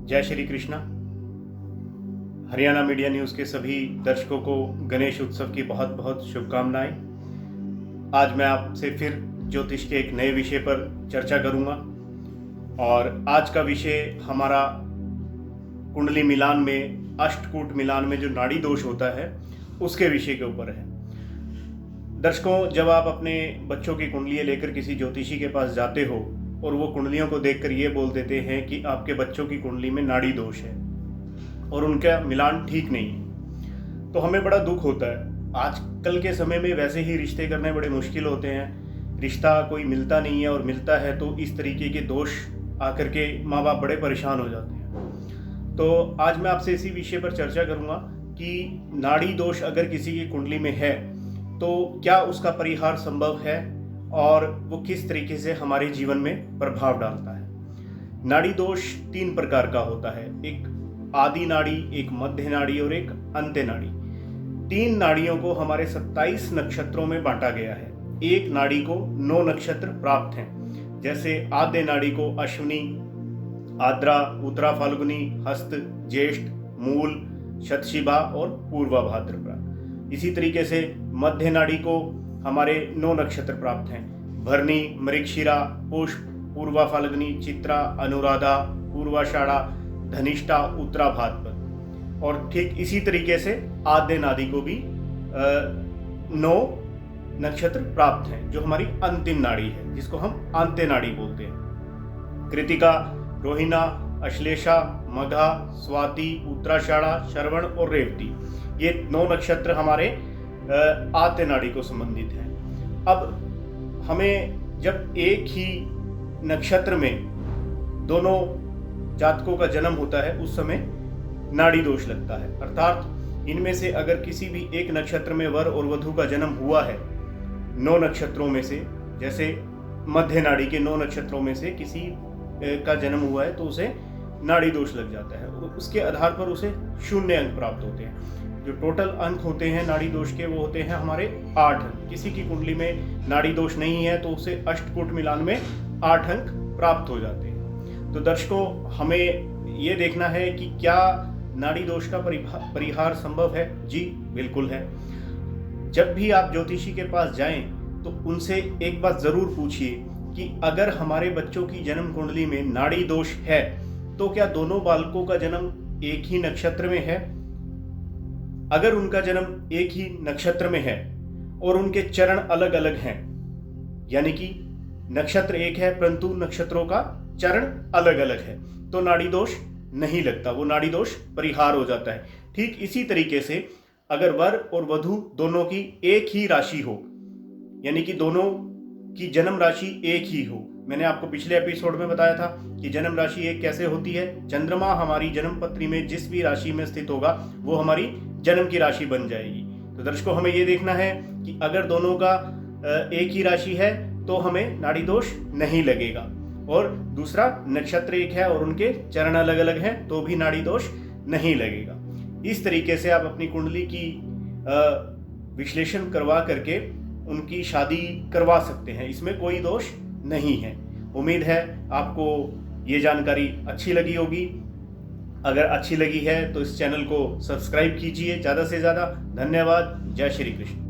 जय Shri Krishna. Haryana media news के सभी दर्शकों को गणेश उत्सव की बहुत बहुत शुभकामनाएं। आज मैं आपसे फिर ज्योतिष के एक नए विषय पर चर्चा करूंगा और आज का विषय हमारा कुंडली मिलान में, अष्टकूट मिलान में जो नाड़ी दोष होता है उसके विषय के ऊपर है। दर्शकों, जब आप अपने बच्चों की कुंडलियाँ लेकर किसी ज्योतिषी के पास जाते हो और वो कुंडलियों को देखकर ये बोल देते हैं कि आपके बच्चों की कुंडली में नाड़ी दोष है और उनका मिलान ठीक नहीं है, तो हमें बड़ा दुख होता है। आजकल के समय में वैसे ही रिश्ते करने बड़े मुश्किल होते हैं, रिश्ता कोई मिलता नहीं है और मिलता है तो इस तरीके के दोष आकर के माँ बाप बड़े परेशान हो जाते हैं। तो आज मैं आपसे इसी विषय पर चर्चा करूँगा कि नाड़ी दोष अगर किसी की कुंडली में है तो क्या उसका परिहार संभव है और वो किस तरीके से हमारे जीवन में प्रभाव डालता है। नाड़ी दोष 3 प्रकार का होता है, एक आदि नाड़ी, एक मध्य नाड़ी और एक अंत्य नाड़ी। 3 नाड़ियों को हमारे 27 नक्षत्रों में बांटा गया है। एक नाड़ी को 9 नक्षत्र प्राप्त हैं, जैसे आद्य नाड़ी को अश्विनी, आद्रा, उत्तरा फाल्गुनी, हस्त, ज्येष्ठ, मूल, शतशिभा और पूर्वा भाद्रपदा। इसी तरीके से मध्य नाड़ी को हमारे 9 नक्षत्र प्राप्त हैं, भरणी, मृगशिरा, पुष्प, पूर्वा फाल्गुनी, चित्रा, अनुराधा, पूर्वाषाढ़ा, धनिष्ठा, उत्तरा भाद्रपद। और ठीक इसी तरीके से आद्य नाड़ी को भी 9 नक्षत्र प्राप्त हैं, जो हमारी अंतिम नाड़ी है, जिसको हम अंत्य नाड़ी बोलते हैं। कृतिका, रोहिणी, अश्लेषा, मघा, स्वाति, उत्तराषाढ़ा, श्रवण और रेवती, ये 9 नक्षत्र हमारे आद्य नाड़ी को संबंधित हैं। अब हमें जब एक ही नक्षत्र में दोनों जातकों का जन्म होता है उस समय नाड़ी दोष लगता है, अर्थात इनमें से अगर किसी भी एक नक्षत्र में वर और वधू का जन्म हुआ है 9 नक्षत्रों में से, जैसे मध्य नाड़ी के 9 नक्षत्रों में से किसी का जन्म हुआ है तो उसे नाड़ी दोष लग जाता है और उसके आधार पर उसे 0 अंक प्राप्त होते हैं। जो टोटल अंक होते हैं नाड़ी दोष के वो होते हैं हमारे 8 अंक। किसी की कुंडली में नाड़ी दोष नहीं है तो उसे अष्टकूट मिलान में 8 अंक प्राप्त हो जाते हैं। तो दर्शकों, हमें ये देखना है कि क्या नाड़ी दोष का परिहार संभव है। जी बिल्कुल है। जब भी आप ज्योतिषी के पास जाएं तो उनसे एक बात जरूर पूछिए कि अगर हमारे बच्चों की जन्म कुंडली में नाड़ी दोष है तो क्या दोनों बालकों का जन्म एक ही नक्षत्र में है। अगर उनका जन्म एक ही नक्षत्र में है और उनके चरण अलग अलग हैं, यानी कि नक्षत्र एक है परंतु नक्षत्रों का चरण अलग अलग है, तो नाड़ी दोष नहीं लगता, वो नाड़ी दोष परिहार हो जाता है। ठीक इसी तरीके से अगर वर और वधू दोनों की एक ही राशि हो, यानी कि दोनों की जन्म राशि एक ही हो। मैंने आपको पिछले एपिसोड में बताया था कि जन्म राशि एक कैसे होती है। चंद्रमा हमारी जन्म पत्री में जिस भी राशि में स्थित होगा वो हमारी जन्म की राशि बन जाएगी। तो दर्शकों, हमें ये देखना है कि अगर दोनों का एक ही राशि है तो हमें नाड़ी दोष नहीं लगेगा, और दूसरा नक्षत्र एक है और उनके चरण अलग अलग हैं तो भी नाड़ी दोष नहीं लगेगा। इस तरीके से आप अपनी कुंडली की विश्लेषण करवा करके उनकी शादी करवा सकते हैं, इसमें कोई दोष नहीं है। उम्मीद है आपको ये जानकारी अच्छी लगी होगी। अगर अच्छी लगी है तो इस चैनल को सब्सक्राइब कीजिए ज़्यादा से ज़्यादा। धन्यवाद। जय श्री कृष्ण।